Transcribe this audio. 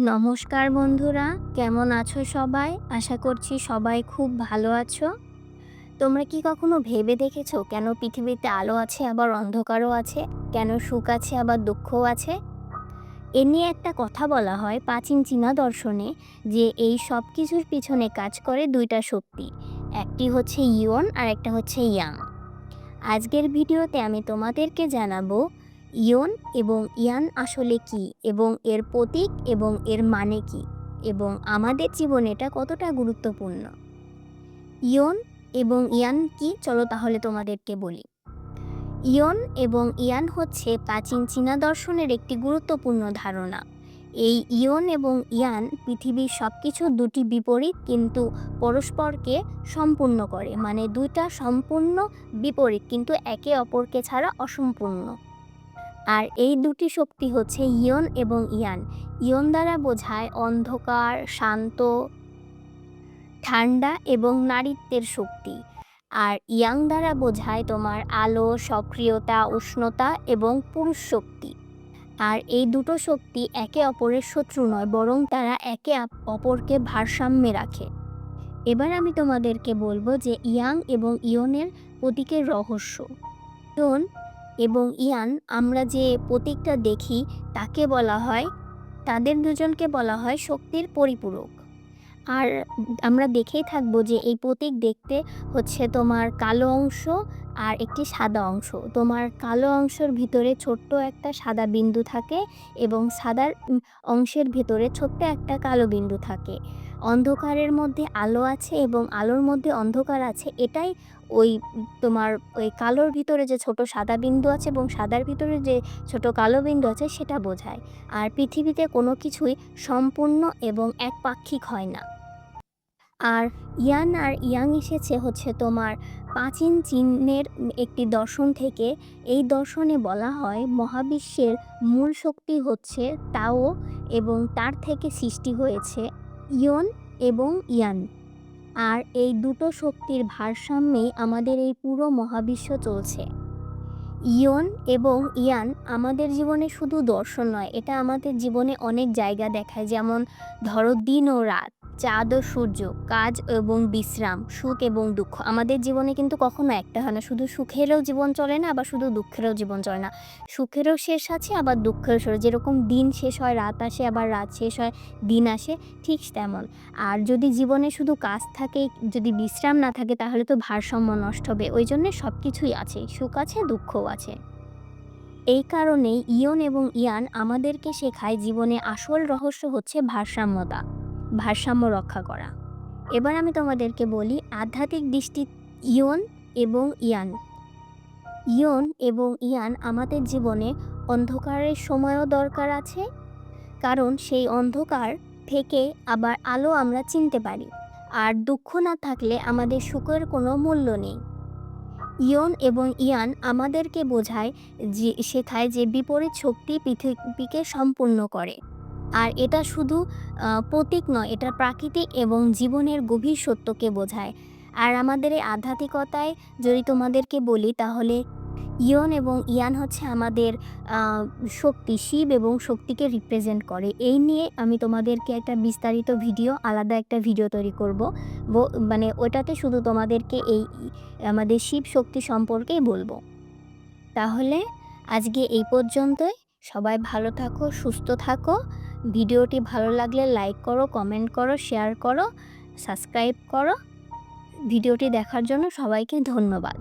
নমস্কার বন্ধুরা, কেমন আছো সবাই? আশা করছি সবাই খুব ভালো আছো। তোমরা কি কখনো ভেবে দেখেছো কেন পৃথিবীতে আলো আছে আবার অন্ধকারও আছে? কেন সুখ আছে আবার দুঃখও আছে? এ নিয়ে একটা কথা বলা হয় প্রাচীন চীনা দর্শনে যে এই সব কিছুর পিছনে কাজ করে দুইটা শক্তি। একটি হচ্ছে ইয়ন আর একটা হচ্ছে ইয়াং। আজকের ভিডিওতে আমি তোমাদেরকে জানাবো ইয়ন এবং ইয়ান আসলে কি এবং এর প্রতীক এবং এর মানে কি এবং আমাদের জীবনে এটা কতটা গুরুত্বপূর্ণ। ইয়ন এবং ইয়ান কি, চলো তাহলে তোমাদেরকে বলি। ইয়ন এবং ইয়ান হচ্ছে প্রাচীন চীনা দর্শনের একটি গুরুত্বপূর্ণ ধারণা। এই ইয়ন এবং ইয়ান পৃথিবীর সব কিছু দুটি বিপরীত কিন্তু পরস্পরকে সম্পূর্ণ করে, মানে দুইটা সম্পূর্ণ বিপরীত কিন্তু একে অপরকে ছাড়া অসম্পূর্ণ। আর এই দুটি শক্তি হচ্ছে ইয়ন এবং ইয়ান। ইয়ন দ্বারা বোঝায় অন্ধকার, শান্ত, ঠান্ডা এবং নারীত্বের শক্তি। আর ইয়াং দ্বারা বোঝায় তোমার আলো, সক্রিয়তা, উষ্ণতা এবং পুরুষ শক্তি। আর এই দুটো শক্তি একে অপরের শত্রু নয়, বরং তারা একে অপরকে ভারসাম্যে রাখে। এবার আমি তোমাদেরকে বলবো যে ইয়াং এবং ইয়নের প্রতীকের রহস্য। ইয়ন এবং ইয়ান আমরা যে প্রতীকটা দেখি তাকে বলা হয়, তাদের দুজনকে বলা হয় শক্তির পরিপূরক। আর আমরা দেখেই থাকবো যে এই প্রতীক দেখতে হচ্ছে তোমার কালো অংশ আর একটি সাদা অংশ। তোমার কালো অংশের ভিতরে ছোট্ট একটা সাদা বিন্দু থাকে এবং সাদার অংশের ভিতরে ছোট্ট একটা কালো বিন্দু থাকে। অন্ধকারের মধ্যে আলো আছে এবং আলোর মধ্যে অন্ধকার আছে, এটাই ওই তোমার ওই কালোর ভিতরে যে ছোট সাদা বিন্দু আছে এবং সাদার ভিতরে যে ছোট কালো বিন্দু আছে সেটা বোঝায়। আর পৃথিবীতে কোনো কিছুই সম্পূর্ণ এবং একপাক্ষিক হয় না। আর ইয়ান আর ইয়াং এসেছে হচ্ছে তোমার প্রাচীন চীনের একটি দর্শন থেকে। এই দর্শনে বলা হয় মহাবিশ্বের মূল শক্তি হচ্ছে তাও এবং তার থেকে সৃষ্টি হয়েছে ইয়ন এবং ইয়ান। আর এই দুটো শক্তির ভারসাম্যেই আমাদের এই পুরো মহাবিশ্ব চলছে। ইয়ন এবং ইয়ান আমাদের জীবনে শুধু দর্শন নয়, এটা আমাদের জীবনে অনেক জায়গা দেখায়। যেমন ধরো দিন ও রাত, চাঁদ ও সূর্য, কাজ এবং বিশ্রাম, সুখ এবং দুঃখ। আমাদের জীবনে কিন্তু কখনো একটা হয় না, শুধু সুখেরও জীবন চলে না, আবার শুধু দুঃখেরও জীবন চলে না। সুখেরও শেষ আছে আবার দুঃখেরও শেষ। যেরকম দিন শেষ হয় রাত আসে, আবার রাত শেষ হয় দিন আসে, ঠিক তেমন। আর যদি জীবনে শুধু কাজ থাকে, যদি বিশ্রাম না থাকে, তাহলে তো ভারসাম্য নষ্ট হবে। ওই জন্যে সব কিছুই আছে, সুখ আছে, দুঃখও আছে। এই কারণেই ইয়ন এবং ইয়ান আমাদেরকে শেখায় জীবনে আসল রহস্য হচ্ছে ভারসাম্য রক্ষা করা। এবার আমি তোমাদেরকে বলি আধ্যাত্মিক দৃষ্টি ইয়ন এবং ইয়ান। ইয়ন এবং ইয়ান আমাদের জীবনে অন্ধকারের সময়ও দরকার আছে, কারণ সেই অন্ধকার থেকে আবার আলো আমরা চিনতে পারি। আর দুঃখ না থাকলে আমাদের সুখের কোনো মূল্য নেই। ইয়ন এবং ইয়ান আমাদেরকে শেখায় যে বিপরীত শক্তি পৃথিবীকে সম্পূর্ণ করে। আর এটা শুধু প্রতীক নয়, এটা প্রাকৃতিক এবং জীবনের গভীর সত্যকে বোঝায়। আর আমাদের এই আধ্যাত্মিকতায় যদি তোমাদেরকে বলি, তাহলে ইয়ন এবং ইয়ান হচ্ছে আমাদের শক্তি, শিব এবং শক্তিকে রিপ্রেজেন্ট করে। এই নিয়ে আমি তোমাদেরকে একটা বিস্তারিত ভিডিও, আলাদা একটা ভিডিও তৈরি করব। মানে ওটাতে শুধু তোমাদেরকে এই আমাদের শিব শক্তি সম্পর্কেই বলবো। তাহলে আজকে এই পর্যন্তই। সবাই ভালো থাকো, সুস্থ থাকো। ভিডিওটি ভালো লাগলে লাইক করো, কমেন্ট করো, শেয়ার করো, সাবস্ক্রাইব করো। ভিডিওটি দেখার জন্য সবাইকে ধন্যবাদ।